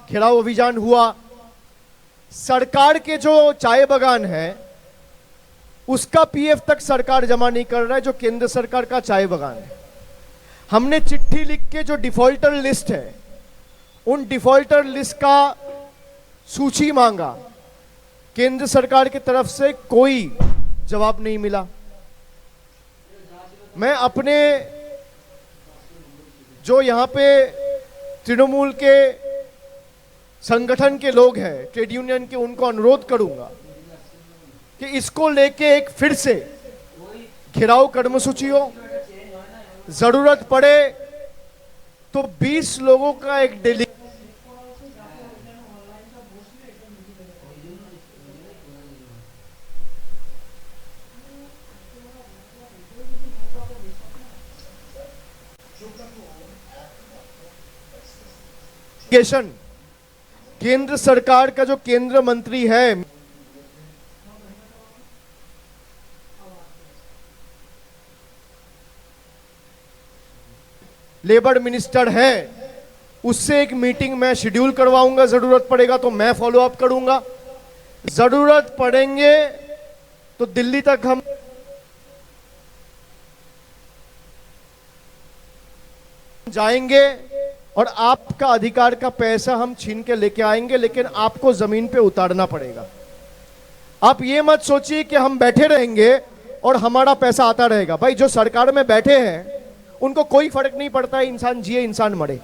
घेराव अभियान हुआ। सरकार के जो चाय बागान है उसका पीएफ तक सरकार जमा नहीं कर रहा है, जो केंद्र सरकार का चाय बागान है। हमने चिट्ठी लिख के जो डिफॉल्टर लिस्ट है उन डिफॉल्टर लिस्ट का सूची मांगा, केंद्र सरकार की तरफ से कोई जवाब नहीं मिला। मैं अपने जो यहाँ पे तृणमूल के संगठन के लोग हैं, ट्रेड यूनियन के, उनको अनुरोध करूंगा कि इसको लेके एक फिर से घेराव कर्मसूची हो। जरूरत पड़े तो 20 लोगों का एक डेलीगेशन केंद्र सरकार का जो केंद्र मंत्री है, लेबर मिनिस्टर है, उससे एक मीटिंग मैं शेड्यूल करवाऊंगा। जरूरत पड़ेगा तो मैं फॉलो अप करूंगा। जरूरत पड़ेंगे तो दिल्ली तक हम जाएंगे और आपका अधिकार का पैसा हम छीन के लेके आएंगे, लेकिन आपको जमीन पे उतारना पड़ेगा। आप ये मत सोचिए कि हम बैठे रहेंगे और हमारा पैसा आता रहेगा। भाई, जो सरकार में बैठे हैं उनको कोई फर्क नहीं पड़ता है इंसान जिए इंसान मरे।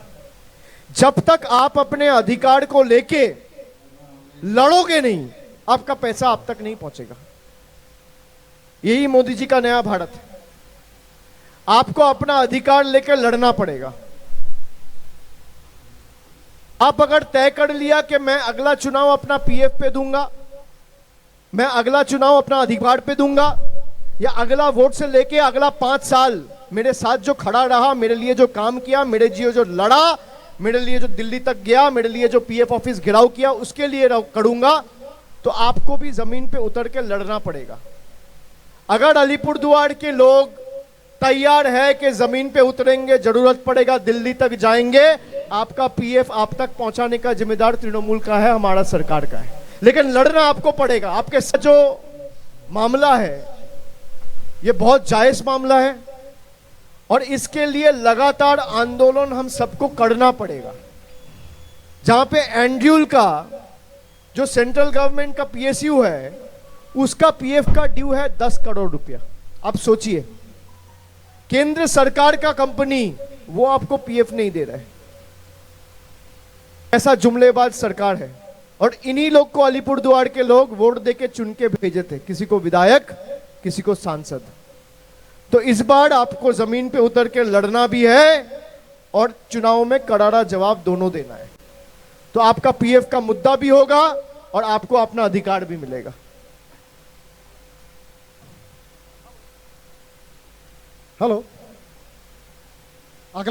जब तक आप अपने अधिकार को लेके लड़ोगे नहीं, आपका पैसा आप तक नहीं पहुंचेगा। यही मोदी जी का नया भारत है। आपको अपना अधिकार लेकर लड़ना पड़ेगा। आप अगर तय कर लिया कि मैं अगला चुनाव अपना पीएफ पे दूंगा, मैं अगला चुनाव अपना अधिकार पे दूंगा, या अगला वोट से लेके अगला 5 साल मेरे साथ जो खड़ा रहा, मेरे लिए जो काम किया, मेरे लिए जो लड़ा, मेरे लिए जो दिल्ली तक गया, मेरे लिए जो पीएफ ऑफिस घेराव किया, उसके लिए करूंगा, तो आपको भी जमीन पे उतर के लड़ना पड़ेगा। अगर अलीपुरद्वार के लोग तैयार है कि जमीन पे उतरेंगे, जरूरत पड़ेगा दिल्ली तक जाएंगे, आपका पीएफ आप तक पहुंचाने का जिम्मेदार तृणमूल का है, हमारा सरकार का है। लेकिन लड़ना आपको पड़ेगा। आपके साथ जो मामला है ये बहुत जायज मामला है और इसके लिए लगातार आंदोलन हम सबको करना पड़ेगा। जहां पे एंड्यूल का जो सेंट्रल गवर्नमेंट का पीएसयू है उसका पीएफ का ड्यू है 10 करोड़ रुपया। आप सोचिए, केंद्र सरकार का कंपनी वो आपको पीएफ नहीं दे रहा है। ऐसा जुमलेबाज सरकार है। और इन्हीं लोग को अलीपुरद्वार के लोग वोट देके चुन के भेजे थे, किसी को विधायक, किसी को सांसद। तो इस बार आपको जमीन पे उतर के लड़ना भी है और चुनाव में करारा जवाब दोनों देना है। तो आपका पीएफ का मुद्दा भी होगा और आपको अपना अधिकार भी मिलेगा। हेलो।